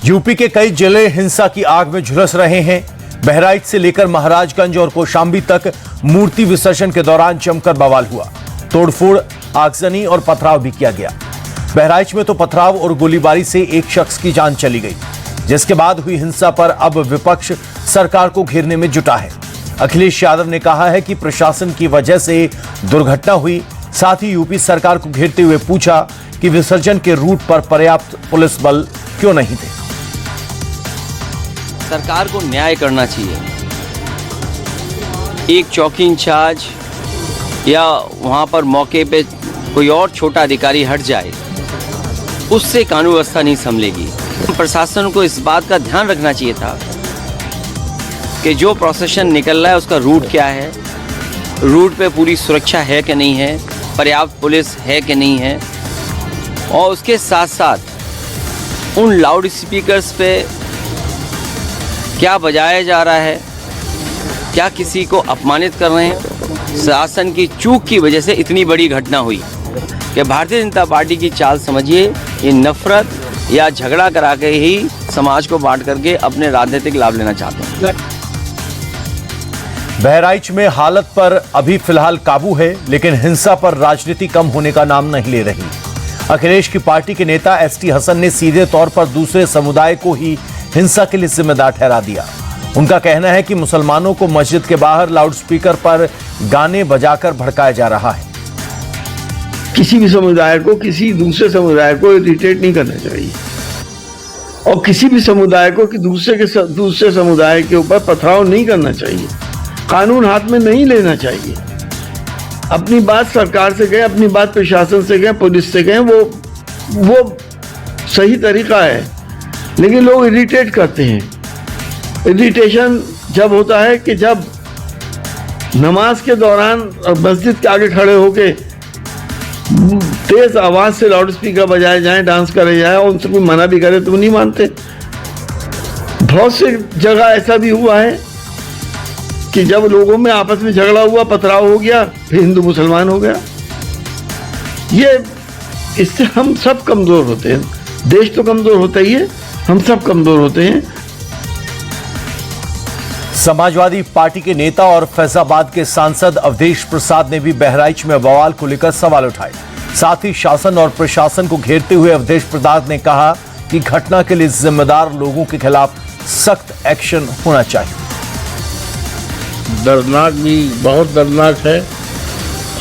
UP के कई जिले हिंसा की आग में झुलस रहे हैं। बहराइच से लेकर महाराजगंज और कौशाम्बी तक मूर्ति विसर्जन के दौरान जमकर बवाल हुआ। तोड़फोड़, आगजनी और पथराव भी किया गया। बहराइच में तो पथराव और गोलीबारी से एक शख्स की जान चली गई, जिसके बाद हुई हिंसा पर अब विपक्ष सरकार को घेरने में जुटा है। अखिलेश यादव ने कहा है कि प्रशासन की वजह से दुर्घटना हुई। साथ ही यूपी सरकार को घेरते हुए पूछा कि विसर्जन के रूट पर पर्याप्त पुलिस बल क्यों नहीं थे। सरकार को न्याय करना चाहिए। एक चौकी इंचार्ज या वहां पर मौके पे कोई और छोटा अधिकारी हट जाए, उससे कानून व्यवस्था नहीं संभलेगी। प्रशासन को इस बात का ध्यान रखना चाहिए था कि जो प्रोसेशन निकल रहा है उसका रूट क्या है, रूट पे पूरी सुरक्षा है कि नहीं है, पर्याप्त पुलिस है कि नहीं है, और उसके साथ साथ उन लाउड स्पीकर्स पे क्या बजाया जा रहा है, क्या किसी को अपमानित कर रहे हैं। शासन की चूक की वजह से इतनी बड़ी घटना हुई कि भारतीय जनता पार्टी की चाल समझिए, ये नफरत या झगड़ा करा के ही समाज को बांट करके अपने राजनीतिक लाभ लेना चाहते हैं। बहराइच में हालत पर अभी फिलहाल काबू है, लेकिन हिंसा पर राजनीति कम होने का नाम नहीं ले रही। अखिलेश की पार्टी के नेता एसटी हसन ने सीधे तौर पर दूसरे समुदाय को ही हिंसा के लिए जिम्मेदार ठहरा दिया। उनका कहना है कि मुसलमानों को मस्जिद के बाहर लाउडस्पीकर पर गाने बजाकर भड़काया जा रहा है। किसी भी समुदाय को किसी दूसरे समुदाय को इरिटेट नहीं करना चाहिए, और किसी भी समुदाय को कि दूसरे समुदाय के ऊपर पथराव नहीं करना चाहिए। कानून हाथ में नहीं लेना चाहिए। अपनी बात सरकार से कहें, अपनी बात प्रशासन से कहें, पुलिस से कहें, वो सही तरीका है। लेकिन लोग इरिटेट करते हैं। इरिटेशन जब होता है कि जब नमाज के दौरान मस्जिद के आगे खड़े होके तेज आवाज से लाउड स्पीकर बजाए जाएं, डांस करे जाए, और उनसे कोई मना भी करे तो नहीं मानते। बहुत सी जगह ऐसा भी हुआ है कि जब लोगों में आपस में झगड़ा हुआ, पथराव हो गया, फिर हिंदू मुसलमान हो गया। इससे हम सब कमजोर होते हैं। देश तो कमजोर होता ही है, हम सब कमजोर होते हैं। समाजवादी पार्टी के नेता और फैजाबाद के सांसद अवधेश प्रसाद ने भी बहराइच में बवाल को लेकर सवाल उठाए। साथ ही शासन और प्रशासन को घेरते हुए अवधेश प्रसाद ने कहा कि घटना के लिए जिम्मेदार लोगों के खिलाफ सख्त एक्शन होना चाहिए। दर्दनाक भी बहुत दर्दनाक है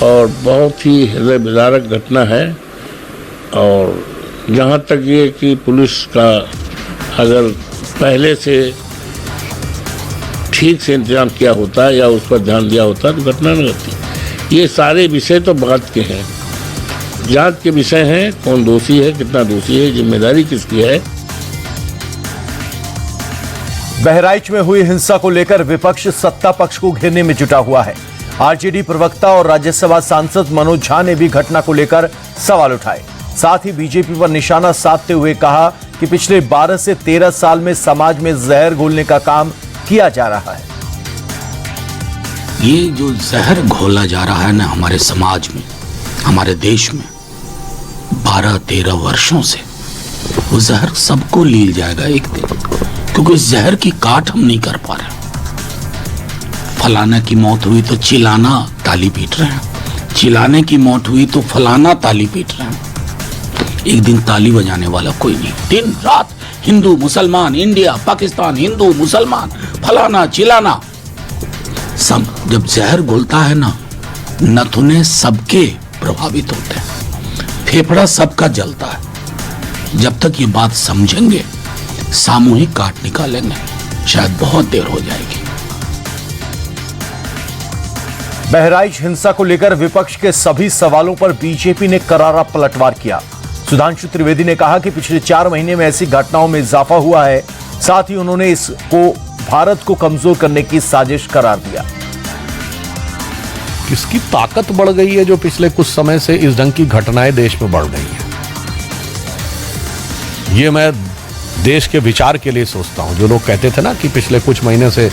और बहुत ही हृदय विदारक घटना है। और जहाँ तक ये कि पुलिस का अगर पहले से ठीक से इंतजाम किया होता या उस पर ध्यान दिया होता तो घटना न होती। ये सारे विषय तो बात के हैं, जांच के विषय हैं। कौन दोषी है, कितना दोषी है, जिम्मेदारी किसकी है। बहराइच में हुई हिंसा को लेकर विपक्ष सत्ता पक्ष को घेरने में जुटा हुआ है। आरजेडी प्रवक्ता और राज्यसभा सांसद मनोज झा ने भी घटना को लेकर सवाल उठाए। साथ ही बीजेपी पर निशाना साधते हुए कहा कि पिछले 12 से 13 साल में समाज में जहर घोलने का काम किया जा रहा है। ये जो जहर घोला जा रहा है ना हमारे समाज में, हमारे देश में 12-13 वर्षों से, वो जहर सबको लील जाएगा एक दिन, क्योंकि इस जहर की काट हम नहीं कर पा रहे। फलाना की मौत हुई तो चिल्लाना ताली पीट रहे हैं, चिल्लाने की मौत हुई तो फलाना ताली पीट रहे हैं। एक दिन ताली बजाने वाला कोई नहीं। दिन रात हिंदू मुसलमान, इंडिया पाकिस्तान, हिंदू मुसलमान, फलाना चिल्लाना। सब जब जहर घुलता है ना, नथुने सबके प्रभावित होते हैं, फेफड़ा सबका जलता है। जब तक ये बात समझेंगे, सामूहिक काट निकालेंगे, शायद बहुत देर हो जाएगी। बहराइच हिंसा को लेकर विपक्ष के सभी सवालों पर बीजेपी ने करारा पलटवार किया। सुधांशु त्रिवेदी ने कहा कि पिछले 4 महीने में ऐसी घटनाओं में इजाफा हुआ है। साथ ही उन्होंने इसको भारत को कमजोर करने की साजिश करार दिया। किसकी ताकत बढ़ गई है जो पिछले कुछ समय से इस ढंग की घटनाएं देश में बढ़ गई हैं। ये मैं देश के विचार के लिए सोचता हूं। जो लोग कहते थे ना कि पिछले कुछ महीने से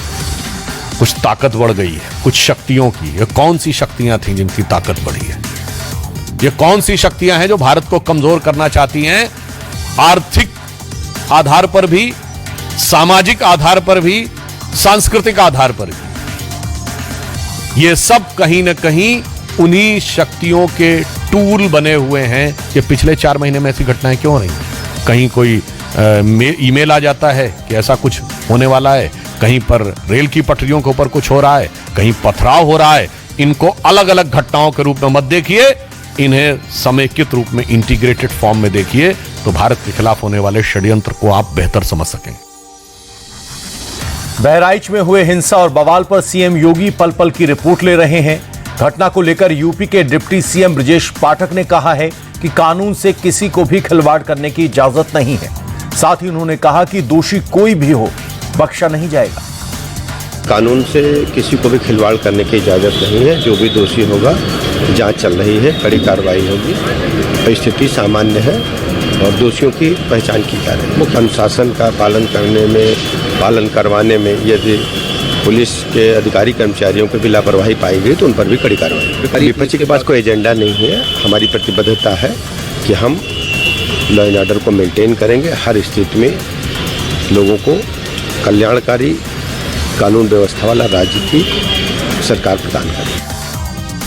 कुछ ताकत बढ़ गई है, कुछ शक्तियों की, ये कौन सी शक्तियां थी जिनकी ताकत बढ़ी है? ये कौन सी शक्तियां हैं जो भारत को कमजोर करना चाहती हैं? आर्थिक आधार पर भी, सामाजिक आधार पर भी, सांस्कृतिक आधार पर भी। ये सब कहीं ना कहीं उन्हीं शक्तियों के टूल बने हुए हैं कि पिछले 4 महीने में ऐसी घटनाएं क्यों रही। कहीं कोई ईमेल आ जाता है कि ऐसा कुछ होने वाला है, कहीं पर रेल की पटरियों के ऊपर कुछ हो रहा है, कहीं पथराव हो रहा है। इनको अलग अलग घटनाओं के रूप में मत देखिए, इन्हें समेकित रूप में, इंटीग्रेटेड फॉर्म में देखिए, तो भारत के खिलाफ होने वाले षड्यंत्र को आप बेहतर समझ सकेंगे। बहराइच में हुए हिंसा और बवाल पर सीएम योगी पल पल की रिपोर्ट ले रहे हैं। घटना को लेकर यूपी के डिप्टी सीएम ब्रजेश पाठक ने कहा है कि कानून से किसी को भी खिलवाड़ करने की इजाजत नहीं है। साथ ही उन्होंने कहा कि दोषी कोई भी हो, बख्शा नहीं जाएगा। कानून से किसी को भी खिलवाड़ करने की इजाज़त नहीं है। जो भी दोषी होगा, जांच चल रही है, कड़ी कार्रवाई होगी। परिस्थिति सामान्य है और दोषियों की पहचान की जा रही है। मुख्य अनुशासन का पालन करवाने में यदि पुलिस के अधिकारी कर्मचारियों को भी लापरवाही पाई गई तो उन पर भी कड़ी कार्रवाई। विपक्ष के पास कोई एजेंडा नहीं है। हमारी प्रतिबद्धता है कि हम लॉ एंड ऑर्डर को मेंटेन करेंगे, हर स्थिति में लोगों को कल्याणकारी कानून व्यवस्था वाला राज्य की सरकार प्रदान करेगी।